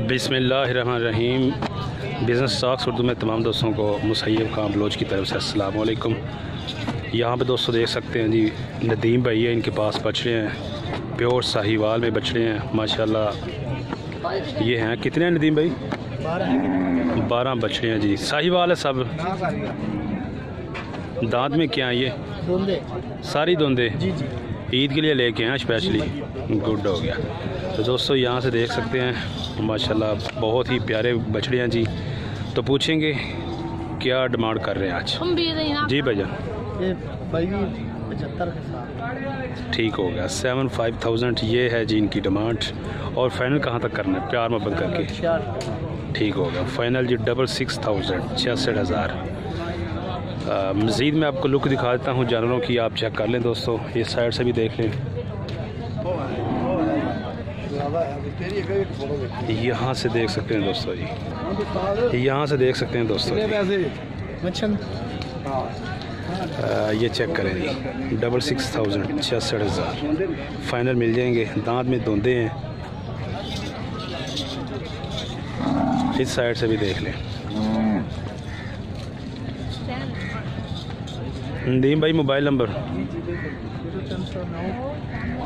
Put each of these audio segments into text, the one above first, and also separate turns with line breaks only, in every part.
बिस्मिल्लाहिर्रहमानिर्रहीम। Business talks Urdu में तमाम दोस्तों को मुसैयब खान बलोच की तरफ से अस्सलाम वालेकुम। यहाँ पे दोस्तों देख सकते हैं जी, नदीम भाई है, इनके पास बछड़े हैं, प्योर साहिवाल में बछड़े हैं माशाल्लाह। ये हैं कितने हैं नदीम भाई? 12 बछड़े हैं जी, साहिवाल है सब। दांत में क्या है ये?
दोंदे,
सारी दोंदे
जी जी,
ईद के लिए लेके हैं स्पेशली। गुड हो गया। तो दोस्तों यहाँ से देख सकते हैं माशाल्लाह बहुत ही प्यारे बछड़े हैं जी। तो पूछेंगे क्या डिमांड कर रहे हैं आज?
हम भी
जी भैया,
ये भाई 75 के साथ
ठीक हो गया। 75,000 ये है जी इनकी डिमांड। और फाइनल कहाँ तक करना है? प्यार मोहब्बत करके ठीक हो गया। फाइनल जी 66,000, 66,000। मज़ीद मैं आपको लुक दिखा देता हूँ जानवरों की, आप चेक कर लें दोस्तों। इस साइड से भी देख लें, यहाँ से देख सकते हैं दोस्तों जी, यहाँ से देख सकते हैं दोस्तों जी। ये चेक करें जी, 66,000, 66,000 फाइनल मिल जाएंगे। दांत में धोंदे हैं। इस साइड से भी देख लें। नदीम भाई मोबाइल नंबर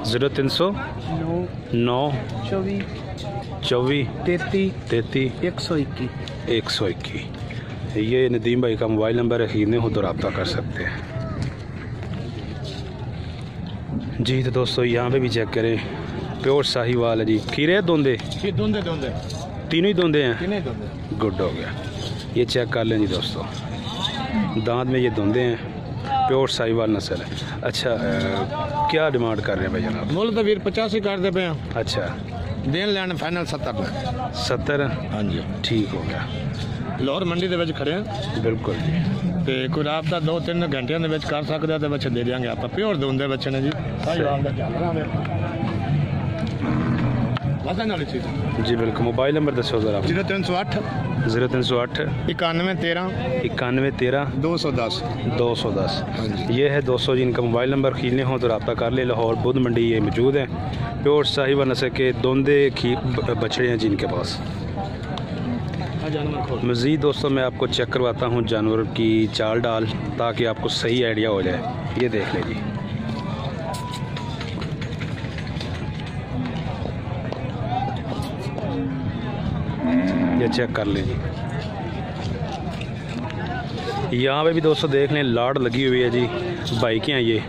0309 24 33 121। ये नदीम भाई का मोबाइल नंबर है, खरीदने हो तो रब्ता कर सकते हैं जी। तो दोस्तों यहाँ पे भी चेक करें, प्योर साहिवाल है जी। खीरे दोंदे,
दोंदे
तीनों ही दोंदे हैं। गुड हो गया। ये चेक कर लें जी दोस्तों, दांत में ये दोंदे हैं, प्योर साहिवाल नस्ल है। अच्छा क्या डिमांड कर रहे हैं भाई जनाब?
मुल तो वीर 85 कर दे पे।
अच्छा,
देन लैंड फाइनल
70।
हाँ जी,
ठीक हो गया।
लाहौर मंडी ਦੇ ਵਿੱਚ ਖੜੇ ਹਾਂ
बिल्कुल जी।
ਤੇ ਕੋਈ ਰਾਤ ਦਾ 2-3 ਘੰਟਿਆਂ ਦੇ ਵਿੱਚ ਕਰ ਸਕਦੇ ਆ ਤੇ ਬੱਚੇ ਦੇ ਦਿਆਂਗੇ ਆਪਾਂ। ਪਿਓਰ ਦੋਂਦੇ ਬੱਚੇ ਨੇ ਜੀ, ਸਾਈਵਾਲ ਦਾ ਜਾਨਵਰਾਂ ਦੇ ਵਾਦਾ ਨਾਲ ਚੀਜ਼
जी बिल्कुल। मोबाइल नंबर दसो ज़रा।
0308
0308
91 13
91 13
210।
210। ये है दोस्तों जी इनका मोबाइल नंबर। खरीदने हो तो रब्ता कर ले। लाहौर बुध मंडी ये मौजूद है। प्योर साहिवाल नस्ल के दोंदे बछड़े हैं जी इनके पास। मज़ीद दोस्तों मैं आपको चेक करवाता हूँ जानवर की चाल डाल, ताकि आपको सही आइडिया हो जाए। ये देख लें जी, ये चेक कर लें जी। यहाँ पे भी दोस्तों देख लें, लाड़ लगी हुई है जी। भाई क्या हैं ये?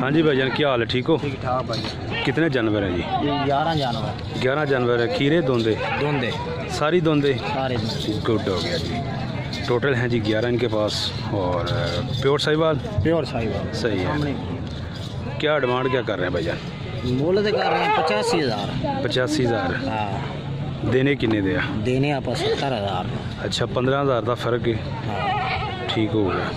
हाँ जी भाईजान, क्या हाल है? ठीक हो?
ठीक ठाक भाई।
कितने जानवर हैं जी?
11 जानवर।
11 जानवर है। खीरे दोंदे सारी दोंदे
सारे।
गुड हो गया जी। टोटल हैं जी 11 इनके पास। और प्योर साहिवाल सही है। क्या डिमांड क्या कर रहे हैं भाईजान?
मुल तो कर रहे हैं 85,000।
85,000।
हाँ,
देने किन्ने दिया?
देने आप 70,000।
अच्छा, 15,000 का फ़र्क है।
हाँ,
ठीक हो गया।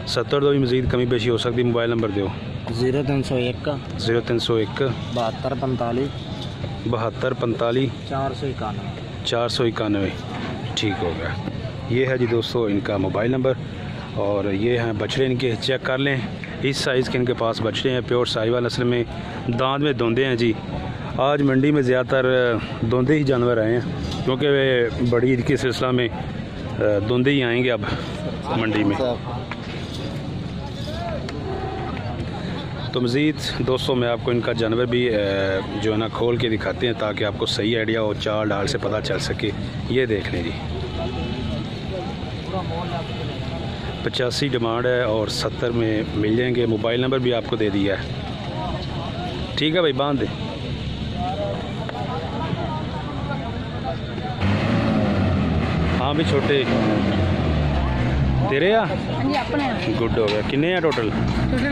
70 तो भी मज़ीद कमी पेशी हो सकती। मोबाइल नंबर दो।
0301
0301
72
45
491।
491। ठीक हो गया। ये है जी दोस्तों इनका मोबाइल नंबर। और ये हैं बछड़े इनके, चेक कर लें। इस साइज़ के इनके पास बछड़े हैं, प्योर साहिवाल नस्ल में। दांत में दोंदे हैं जी। आज मंडी में ज़्यादातर दोंदे ही जानवर आए हैं, क्योंकि वे बड़ी ईद के सिलसिला में दोंदे ही आएंगे अब मंडी में। तो मज़ीद दोस्तों मैं आपको इनका जानवर भी जो है ना खोल के दिखाते हैं, ताकि आपको सही आइडिया हो, चाल डाल से पता चल सके। ये देख लें जी, 85 डिमांड है और 70 में मिल जाएंगे। मोबाइल नंबर भी आपको दे दिया है। ठीक है भाई, बांध दे। हाँ भी छोटे तेरे गुड हो गया। किन्ने हैं टोटल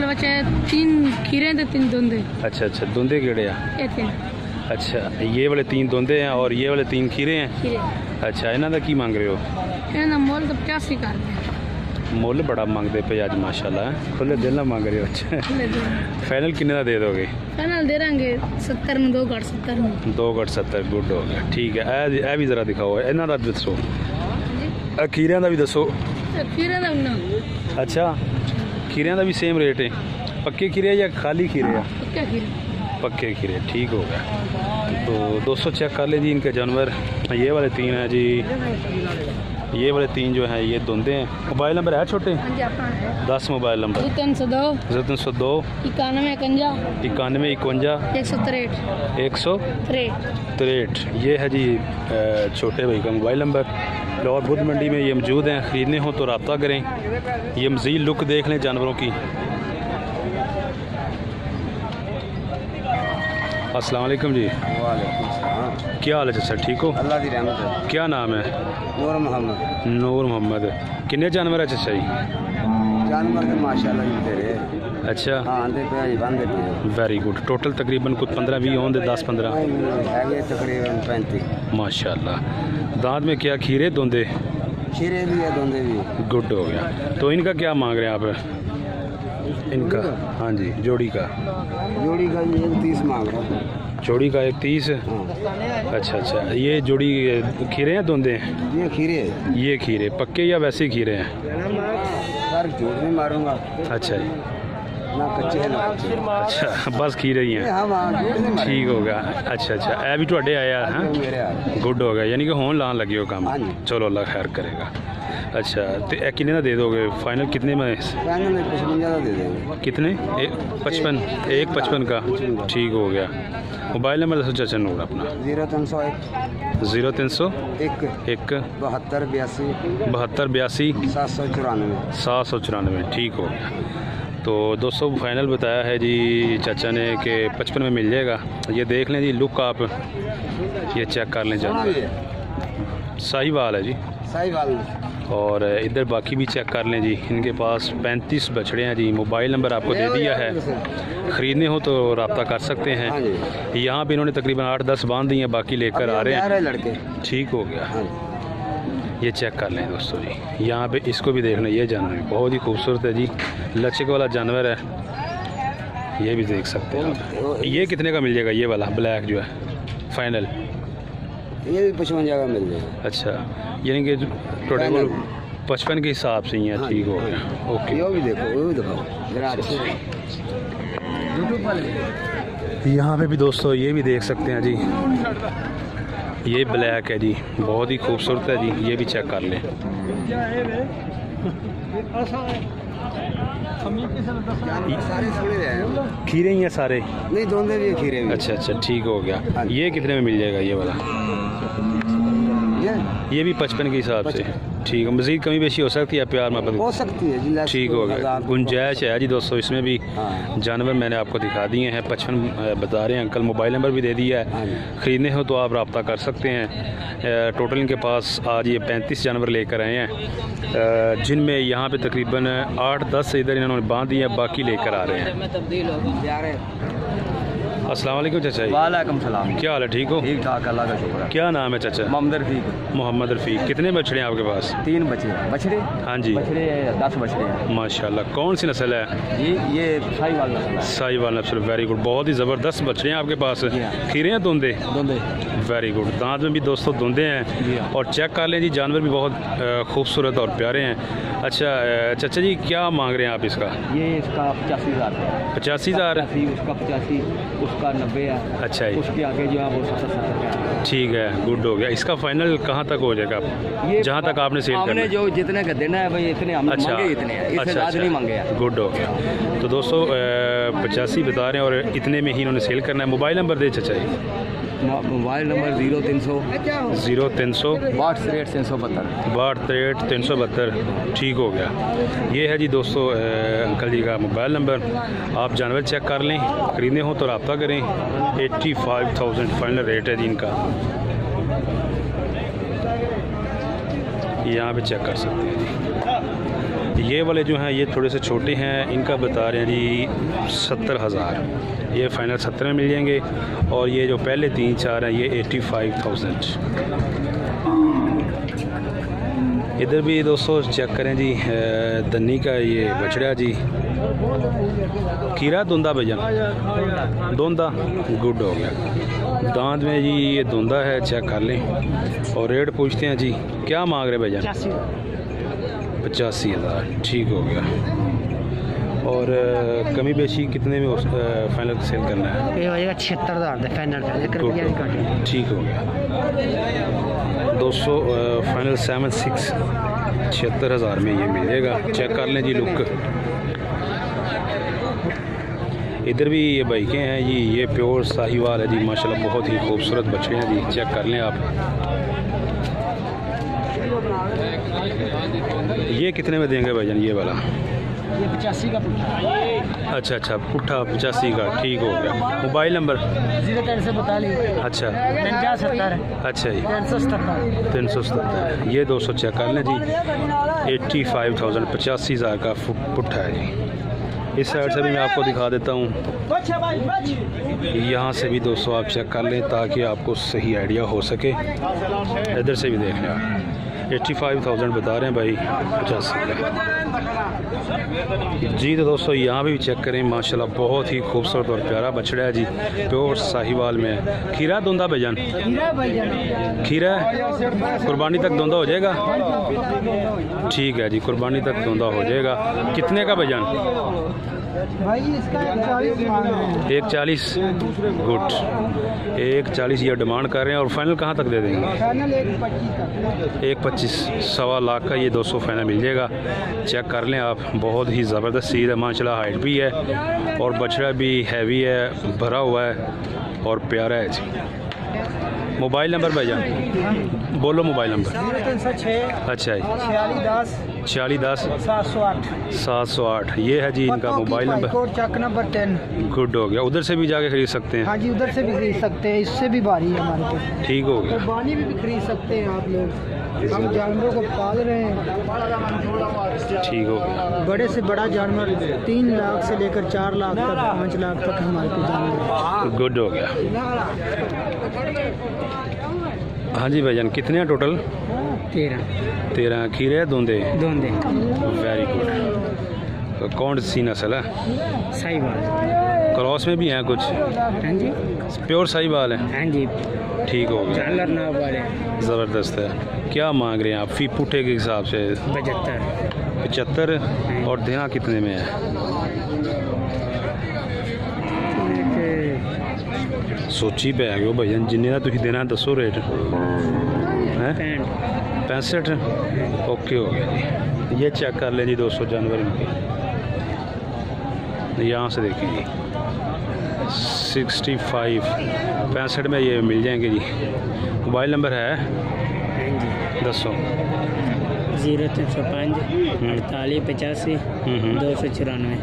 बच्चे? 3 खीरे ते 3 दोंदे।
अच्छा, दोंदे केड़े आ? अच्छा, ये वाले 3 दोंदे हैं और ये वाले 3 खीरे हैं। अच्छा, इन्हों का की मांग रहे हो?
मुल तो 85 कर दे।
मुल बड़ा मांगते पे आज माशाल्लाह, खुले दिल ना मांग रहे हो। अच्छा, फाइनल किन्ने का दे दोगे?
फाइनल दे देंगे 70 में। 2 घट 70 में।
2 घट 70। गुड हो गया। ठीक है। ए भी ज़रा दिखाओ, इन्हों का दसो, खीरिया का भी दसो। अच्छा, खीरिया का भी सेम रेट है? पक्के खीरे या खाली खीरे? पक्के खीरे, ठीक हो गया। तो दोस्तों चेक कर लीजिए इनके जानवर। ये वाले 3 हैं जी, ये वाले 3 जो हैं ये धुंधे हैं। मोबाइल नंबर है छोटे? 10 मोबाइल नंबर
302
302
91 51
91 51
163
163। ये है जी छोटे भाई का मोबाइल नंबर। लाहौर बुद्ध मंडी में ये मौजूद हैं, ख़रीदने हो तो रब्ता करें। ये मज़ीद लुक देख लें जानवरों की। अस्सलाम वालेकुम जी।
वालेकुम सलाम।
क्या हाल है चाचा, ठीक हो?
अल्लाह की रहमत है।
क्या नाम है?
नूर मोहम्मद।
नूर मोहम्मद। कितने जानवर है चाचा जी?
जानवर तो माशाल्लाह जी तेरे।
अच्छा,
हाँ आंदे पे जी बंदे पे
वेरी गुड। टोटल तकरीबन कुछ 15-20 होंगे, 10-15
है तकरीबन 35।
माशाल्लाह। दांत में क्या खीरे धुंधे?
खीरे भी है दोंदे भी।
गुड हो गया। तो इनका क्या मांग रहे हैं आप? इनका हाँ जी, जोड़ी का।
जोड़ी का भी 30 मांग रहा है।
जोड़ी का 30। अच्छा अच्छा, ये जोड़ी खीरे हैं धुंधे हैं?
ये खीरे है।
ये खीरे पक्के या वैसे खीरे हैं?
सर झूठ नहीं मारूंगा,
अच्छा जी,
ना कच्चे है ना कच्चे।
अच्छा बस खीरे ही हैं,
हाँ हाँ झूठ नहीं मारूंगा।
ठीक हो गया। अच्छा अच्छा, ए भी ਤੁਹਾਡੇ आया है?
मेरे हाथ।
गुड हो गया, यानी कि होन लान लगे हो काम।
हाँ जी।
चलो अल्लाह खैर करेगा। अच्छा, तो ए कितने का दे दोगे फाइनल? कितने में?
पैनल में 55 दे देंगे।
कितने? 55? 155 का, ठीक हो गया। मोबाइल नंबर दसो चाचा नूर अपना।
0301
0301
1 72 82
72 82
794।
794, ठीक हो गया। तो दोस्तों फाइनल बताया है जी चाचा ने कि 55 में मिल जाएगा। ये देख लें जी लुक आप, ये चेक कर लें जानवर। साहिवाल है जी।
साहिवाल।
और इधर बाकी भी चेक कर लें जी। इनके पास 35 बछड़े हैं जी। मोबाइल नंबर आपको दे दिया है, ख़रीदने हो तो रब्ता कर सकते हैं। यहाँ पे इन्होंने तकरीबन 8-10 बांध दी हैं, बाकी लेकर आ रहे हैं।
लड़के
ठीक हो गया। ये चेक कर लें दोस्तों जी। यहाँ पे इसको भी देख लें, ये जानवर बहुत ही खूबसूरत है जी, लचक वाला जानवर है। ये भी देख सकते हैं आप। ये कितने का मिल जाएगा ये वाला ब्लैक जो है फाइनल?
ये भी 55 का मिल जाएगा।
अच्छा, यानी कि टोटल 55 के हिसाब से ही है, ठीक हो गया। ओके,
ये भी देखो, वो भी दिखाओ जरा अच्छे।
यहाँ पे भी दोस्तों ये भी देख सकते हैं जी, ये ब्लैक है जी, बहुत ही खूबसूरत है जी। ये भी चेक कर लें।
सारे सोने रहे हैं।
खीरे ही हैं सारे?
नहीं दोंदे भी है, खीरे भी।
अच्छा अच्छा, ठीक हो गया। ये कितने में मिल जाएगा ये वाला? ये भी 55 के हिसाब से, ठीक है। मज़ीद कमी बेशी हो सकती है, प्यार मोहब्बत
हो सकती है जी,
ठीक हो गया। गुंजाइश है जी दोस्तों इसमें भी।
हाँ।
जानवर मैंने आपको दिखा दिए हैं, 55 बता रहे हैं अंकल। मोबाइल नंबर भी दे दिया है, ख़रीदने हो तो आप रब्ता कर सकते हैं। टोटल इनके पास आज ये 35 जानवर लेकर आए हैं, जिनमें यहाँ पे तकरीबन 8-10 इधर इन्होंने बांध दिए हैं, बाकी लेकर आ रहे हैं। अस्सलाम वालेकुम चाचा जी।
वालेकुम सलाम।
क्या हाल है, ठीक हो?
ठीक ठाक, अल्लाह का शुक्र है।
क्या नाम है चाचा?
मोहम्मद रफीक।
मोहम्मद रफ़ीक। कितने बछड़े हैं आपके पास?
3 बच्चे बछड़े।
हाँ जी,
बछड़े 10 बछड़े हैं
माशाल्लाह। कौन सी नस्ल है?
जी। ये साहिवाल नस्ल है।
साहिवाल नस्ल, वेरी गुड। बहुत ही ज़बरदस्त बछड़े हैं आपके पास।
जी हाँ।
खीरे हैं धुंधे?
दोंदे।
Very good. दांत में भी दोस्तों धुंधे हैं।
जी हाँ।
और चेक कर लें जी, जानवर भी बहुत खूबसूरत और प्यारे हैं। अच्छा चाचा जी, क्या मांग रहे हैं आप इसका?
ये इसका 85,000 है।
85,000?
उसका 85, उसका 90 है।
अच्छा जी,
उसके आगे जो है वो 70 है।
ठीक है, गुड हो गया। इसका फाइनल कहाँ तक हो जाएगा?
ये
जहाँ तक आपने सेल करना
हमने
है।
जो जितने का देना है भाई, इतने हमने
अच्छा,
मांगे, इतने हैं, इससे ज़्यादा नहीं मांगे हैं।
गुड हो गया। तो दोस्तों 85 बता रहे हैं और इतने में ही इन्होंने सेल करना है। मोबाइल नंबर दे चाचा जी।
मोबाइल नंबर 0300
0300
62
372 ठीक हो गया। ये है जी दोस्तों अंकल जी का मोबाइल नंबर। आप जानवर चेक कर लें, ख़रीदने हो तो रब्ता करें। 85,000 फाइनल रेट है जी इनका। यहाँ पे चेक कर सकते हैं जी। ये वाले जो हैं ये थोड़े से छोटे हैं, इनका बता रहे हैं जी 70,000। ये फाइनल 70 में मिल जाएंगे। और ये जो पहले 3-4 हैं ये 85,000। इधर भी दोस्तों चेक करें जी, दन्नी का ये बछड़ा जी। खीरा धुंधा भजन? धुंधा, गुड हो गया। दांत में जी ये धुंधा है, चेक कर लें। और रेट पूछते हैं जी, क्या मांग रहे भजन? 85,000, ठीक हो गया। और कमी बेशी कितने में फाइनल सेल करना है?
ये हो जाएगा 76,000 फाइनल कर 1 रुपया नहीं काटेंगे।
ठीक हो गया। 200 फाइनल 7/6 76,000 में ये मिल जाएगा। चेक कर लें जी लुक। इधर भी ये बाइकें हैं जी, ये प्योर साहिवाल है जी, माशाल्लाह बहुत ही खूबसूरत बच्चे हैं जी। चेक कर लें आप। ये कितने में देंगे भाईजान ये वाला?
ये 85 का पुट्ठा।
अच्छा अच्छा, पुट्ठा 85 का। ठीक हो गया। मोबाइल नंबर
0342
अच्छा
5070
अच्छा जी
377
377। ये 200 चेक कर लें जी। 85,000 85,000 का पुट्ठा है जी। इस साइड से भी मैं आपको दिखा देता हूँ, यहाँ से भी 200 आप चेक कर लें ताकि आपको सही आइडिया हो सके। इधर से भी देख लें आप। 85,000 बता रहे हैं भाई 85 जी। तो दोस्तों यहाँ भी चेक करें, माशाल्लाह बहुत ही खूबसूरत और प्यारा बछड़ा है जी, प्योर साहिवाल में। खीरा धुंधा भाईजान? खीरा कुर्बानी तक धुंधा हो जाएगा? ठीक है जी, कुर्बानी तक धुंधा हो जाएगा। कितने का भाईजान?
भाई इसका
140। गुड, 140 ये डिमांड कर रहे हैं। और फाइनल कहाँ तक दे देंगे?
फाइनल 125 तक।
125 सवा लाख का ये 200 फाइनल मिल जाएगा। चेक कर लें आप। बहुत ही ज़बरदस्त चीज़ है माशाल्लाह, हाइट भी है और बछड़ा भी हैवी है, भरा हुआ है और प्यारा है जी। मोबाइल नंबर भाईजान बोलो। मोबाइल नंबर
0306
अच्छा जी
4610
4610
708
708। ये है जी इनका मोबाइल नंबर।
चक नंबर 10।
गुड हो गया। उधर से भी जाके खरीद सकते हैं?
हाँ जी, उधर से भी खरीद सकते हैं, इससे भी भारी है हमारे पास।
ठीक हो गया।
कुर्बानी भी खरीद सकते हैं आप लोग। हम जानवरों को पाल रहे हैं।
ठीक हो गया।
बड़े से बड़ा जानवर 3 लाख से लेकर 4 लाख तक 5 लाख तक हमारे पास जानवर।
गुड हो गया। हाँ जी भाईजान, कितने हैं टोटल? 13 खीरे धुंधे। Very good. कौन सी नस्ल है?
साहिवाल।
क्रॉस में भी हैं कुछ?
हाँ जी
प्योर साहिवाल है।
हाँ जी
ठीक हो गया।
जानवर ना वाले
ज़बरदस्त है। क्या मांग रहे हैं आप फी पुट्ठे के हिसाब से? 75। और देना कितने में है? सोची पै गए हो भाईजान, जिन्ने का तुम देना दसो रेट है। 65। ओके हो गया जी। ये चेक कर लें जी 200 जानवर इनके। यहाँ से देखिए जी 65 65 में ये मिल जाएंगे जी। मोबाइल नंबर है? दसो।
0305 4885 294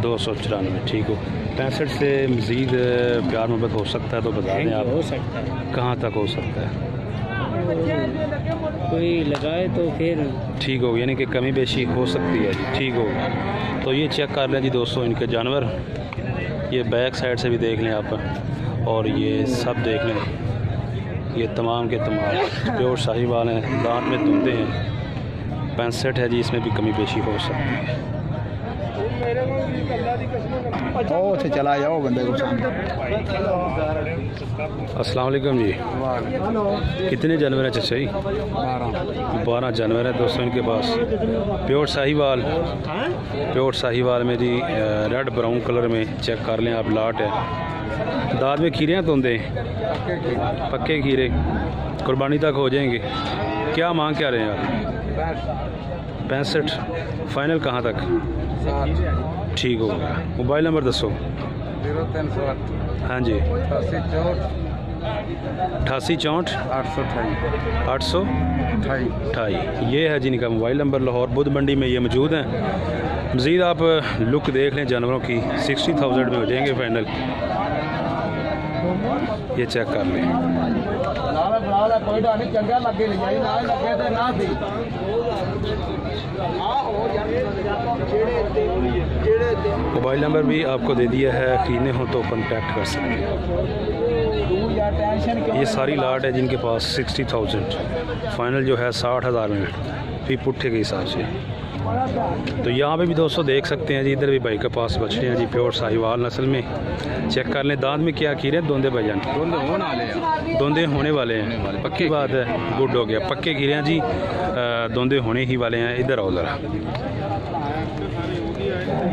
294। ठीक हो। 65 से मज़ीद प्यार मोहब्बत हो सकता है तो बता दें आप।
हो सकता है।
कहाँ तक हो सकता है?
कोई लगाए तो फिर
ठीक हो, यानी कि कमी बेशी हो सकती है जी। ठीक हो। तो ये चेक कर लें जी दोस्तों इनके जानवर। ये बैक साइड से भी देख लें आप, और ये सब देख लें। ये तमाम के तमाम प्योर साहिवाल हैं, दांत में धुंधे हैं। 65 है जी, इसमें भी कमी बेशी हो सकती है।
से चला जाओ बंदे को।
अस्सलाम वालेकुम जी। कितने जानवर हैं चाचा जी? 12 जानवर हैं दोस्तों इनके पास। प्योर साहिवाल में जी, रेड ब्राउन कलर में। चेक कर लें आप, लाट है। दांत में खीरे हैं धुंधे? पक्के खीरे, कुर्बानी तक हो जाएंगे। क्या मांग क्या रहे हैं आप? 65। फाइनल कहाँ तक? ठीक हो गया। मोबाइल नंबर दसो।
0308
हाँ जी 8864 828। ये है जिनका मोबाइल नंबर। लाहौर बुध मंडी में ये मौजूद हैं। मज़ीद आप लुक देख लें जानवरों की। 60,000 में हो जाएंगे फाइनल। ये चेक कर लें। मोबाइल नंबर भी आपको दे दिया है, खरीदने हो तो कांटेक्ट कर सकते हैं। ये सारी लाट है जिनके पास 60,000 फाइनल जो है 60,000 में फी पुट्ठे के हिसाब से। तो यहाँ पे भी दोस्तों देख सकते हैं जी, इधर भी भाई के पास बछड़े हैं जी, प्योर साहिवाल नस्ल में। चेक कर लें दांत में क्या खीरे, दोंदे भाईजान, दोंदे होने वाले हैं, पक्की बात है, गुड हो गया, पक्के खीरे हैं जी, दोंदे होने ही वाले हैं। इधर आओ ज़रा।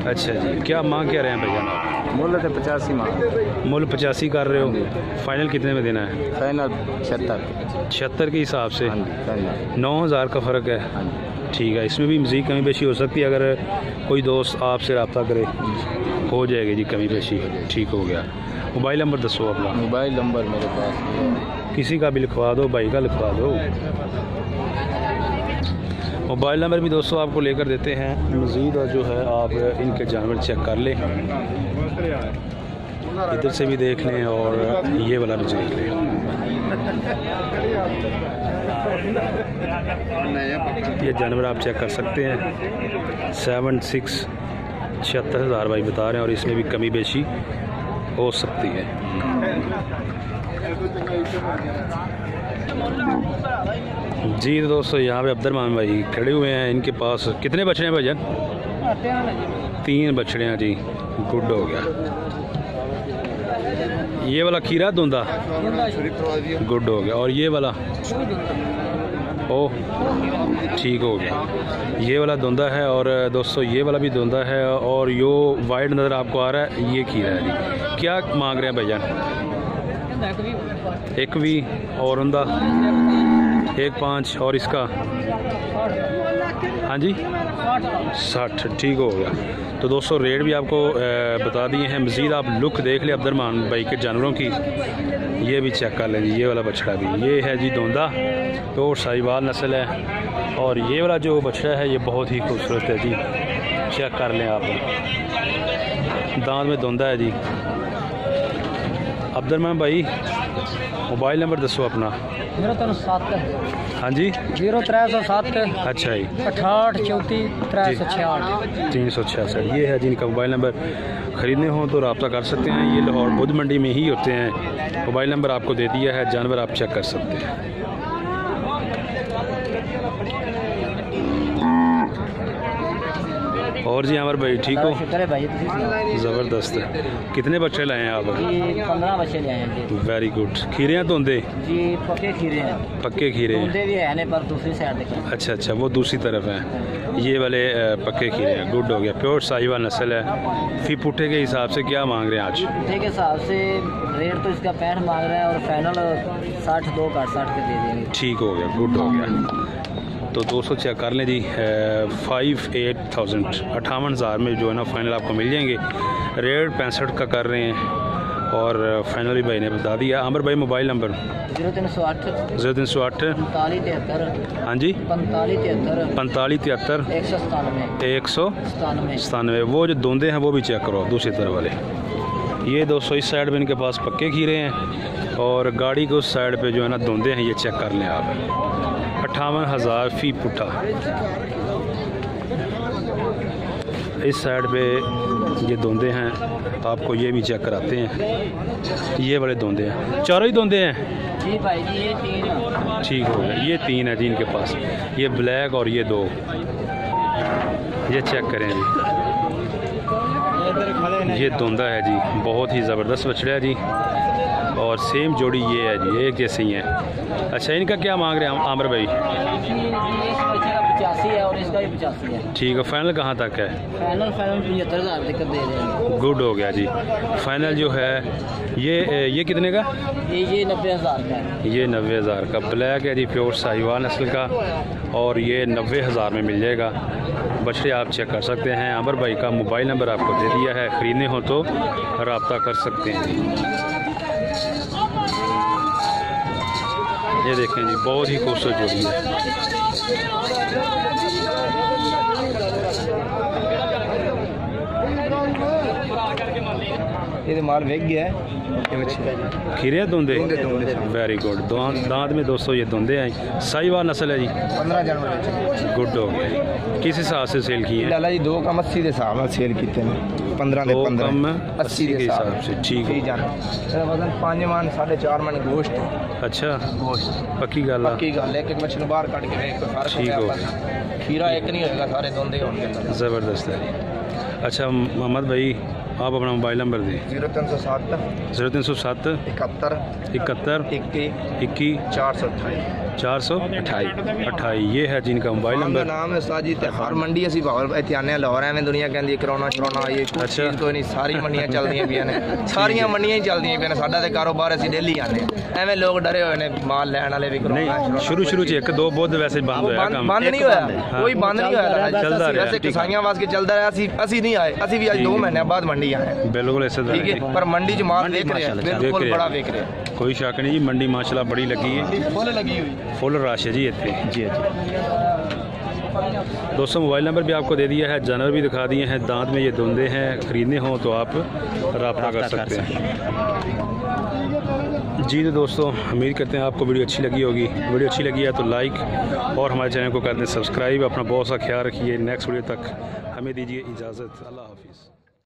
अच्छा जी, क्या मांग क्या रहे हैं भाईजान आप?
मुल्ल तो 85 मांग,
मुल 85 कर रहे हो, फाइनल कितने में देना है?
फाइनल 76।
76 के हिसाब से 9000 का फ़र्क है।
हाँ
ठीक है, इसमें भी मज़ीद कमी पेशी हो सकती है, अगर कोई दोस्त आपसे रब्ता करे हो जाएगी जी कमी पेशी। ठीक हो गया। मोबाइल नंबर दसो अपना।
मोबाइल नंबर मेरे पास
किसी का भी लिखवा दो, भाई का लिखवा दो। मोबाइल नंबर भी दोस्तों आपको लेकर देते हैं मज़ीद, और जो है आप इनके जानवर चेक कर लें, इधर से भी देख लें और ये वाला भी देख लें। ये जानवर आप चेक कर सकते हैं। 76 76,000 भाई बता रहे हैं, और इसमें भी कमी बेशी हो सकती है। जी तो दोस्तों यहाँ पे अब्दुलरहमान भाई खड़े हुए हैं, इनके पास कितने बछड़े हैं भाईजान? 3 बछड़े हैं जी, गुड हो गया। ये वाला खीरा धुंदा, गुड हो गया। और ये वाला, ओह ठीक हो गया, ये वाला धुंदा है। और दोस्तों ये वाला भी धुंदा है, और यो वाइट नज़र आपको आ रहा है, ये खीरा है जी। क्या मांग रहे हैं भाईजान? एक भी और उंदा 1.5 और इसका, हाँ जी 60, ठीक हो गया। तो दोस्तों रेट भी आपको बता दिए हैं। मज़ीद आप लुक देख ले अब्दुलरहमान भाई के जानवरों की, ये भी चेक कर लें जी। ये वाला बछड़ा भी, ये है जी धोंदा, प्योर साहिवाल नस्ल है। और ये वाला जो बछड़ा है ये बहुत ही खूबसूरत है जी, चेक कर लें आप, दांत में धोंदा है जी। अब्दुलरहमान भाई मोबाइल नंबर दसो अपना।
037
हाँ जी
0307
अच्छा जी
68 34 366
366। ये है जिनका मोबाइल नंबर, ख़रीदने हो तो रब्ता कर सकते हैं। ये लाहौर बुध मंडी में ही होते हैं। मोबाइल नंबर आपको दे दिया है, जानवर आप चेक कर सकते हैं। और जी अमर भाई ठीक हो?
शुक्र है भाई,
ज़बरदस्त है। कितने बच्चे लाए हैं आप?
जी 15 बच्चे ले आए हैं जी।
Very good. खीरे हैं धोंदे?
जी पक्के खीरे हैं,
पक्के खीरे हैं।
धोंदे भी है ने, पर दूसरी साइड देखें।
अच्छा अच्छा, वो दूसरी तरफ है। ये वाले पक्के खीरे हैं, गुड हो गया। प्योर साहिवाल नस्ल है। फी पुट्ठे के हिसाब से क्या मांग रहे हैं आज?
पुट्ठे के हिसाब से रेट तो इसका 65 मांग रहा है, और फाइनल 62 का 60 के दे देंगे।
ठीक हो गया, गुड हो गया। तो 200 चेक कर लें जी। 58,000 58,000 में जो है ना फाइनल आपको मिल जाएंगे। रेट 65 का कर रहे हैं, और फाइनल भी भाई ने बता दिया। आमिर भाई मोबाइल नंबर
0308
0308
4573
हाँ जी
4573
4573
197
197। वो जो धोंदे हैं वो भी चेक करो दूसरी तरफ वाले। ये 200 इस साइड पे इनके पास पक्के खीरे हैं, और गाड़ी के उस साइड पे जो है ना धोंदे हैं, ये चेक कर लें आप। 58,000 फी पुट्ठा। इस साइड पे ये धोंदे हैं, आपको ये भी चेक कराते हैं। ये बड़े धोंदे हैं, चारों ही धोंदे हैं
जी भाई जी। ये 3
ठीक हो गया। ये 3 है जी इनके पास, ये ब्लैक और ये 2। ये चेक करें जी, ये धुंदा है जी, बहुत ही ज़बरदस्त बछड़ा है जी। और सेम जोड़ी ये है जी, एक जैसे ही है। अच्छा इनका क्या मांग रहे हैं आमिर भाई?
85 है, और इसका भी 85 है।
ठीक है, फाइनल कहाँ तक है?
फाइनल 75,000 तक दे देंगे।
गुड हो गया जी। फाइनल जो है ये कितने का?
ये 90,000 का है।
ये 90,000 का ब्लैक है जी, प्योर साहिवाल नस्ल का, और ये 90,000 में मिल जाएगा। बछड़े आप चेक कर सकते हैं। आमिर भाई का मोबाइल नंबर आपको दे दिया है, ख़रीदने हो तो रब्ता कर सकते हैं। ये देखें जी, बहुत ही खूबसूरत जोड़ी है।
ये माल वेग गया है
खीरे धुंधे
धुंधे
वेरी गुड। दांत में दोस्तों ये धुंधे हैं, साहिवाल नस्ल है जी।
15 जानवर
गुड हो गया। किस हिसाब से सेल की है?
लाला जी 2 कम 80 के हिसाब से सेल किए हैं। 15
दो कम 80 के हिसाब से। ठीक है।
वजन 5 मन 4.5 मन गोश्त है।
अच्छा
गोश्त
पक्की गल है।
पक्की गल है कि बच्चे बाहर कट के देख कोई फर्क
ठीक हो
खीरा एक नहीं होगा, सारे धुंधे होंगे।
ज़बरदस्त है। अच्छा मोहम्मद भाई आप अपना मोबाइल नंबर दें।
0307
0307
71
71 21 428 ये है जिनका मोबाइल नंबर।
नाम है साजी हर मंडी असी इतने आने लाहौर एवं दुनिया कहती करोना शरोना ये
अच्छा
कोई नहीं, सारी मंडियां चलदियां पियां ने, सारियां मंडियां ही चलदियां पियां ने। साडा ते कारोबार असी डेली आने, एवं लोग डरे हुए ने माल लैण वाले भी।
नहीं शुरू च एक दो बहुत वैसे बंद होया काम,
बंद नहीं होया, कोई बंद नहीं होया,
चलदा रहा।
वैसे कसाईयां वास्ते चलदा रहा। असी नहीं आए, असी भी आज 2 महीने बाद मंडी आए।
बिल्कुल ऐसे
ठीक है, पर मंडी च माल देख रहे हैं, बिल्कुल बड़ा देख रहे हैं,
कोई शक नहीं जी। मंडी माशाल्लाह बड़ी लगी है,
फुल लगी हुई,
फुल रश है जी इतने। जी दोस्तों मोबाइल नंबर भी आपको दे दिया है, जानवर भी दिखा दिए हैं। दांत में ये धुंधे हैं, ख़रीदने हों तो आप रब्ता कर सकते हैं। जी तो दोस्तों उम्मीद करते हैं आपको वीडियो अच्छी लगी होगी। वीडियो अच्छी लगी है तो लाइक और हमारे चैनल को कर दें सब्सक्राइब। अपना बहुत सा ख्याल रखिए। नेक्स्ट वीडियो तक हमें दीजिए इजाज़त। अल्लाह हाफिज़।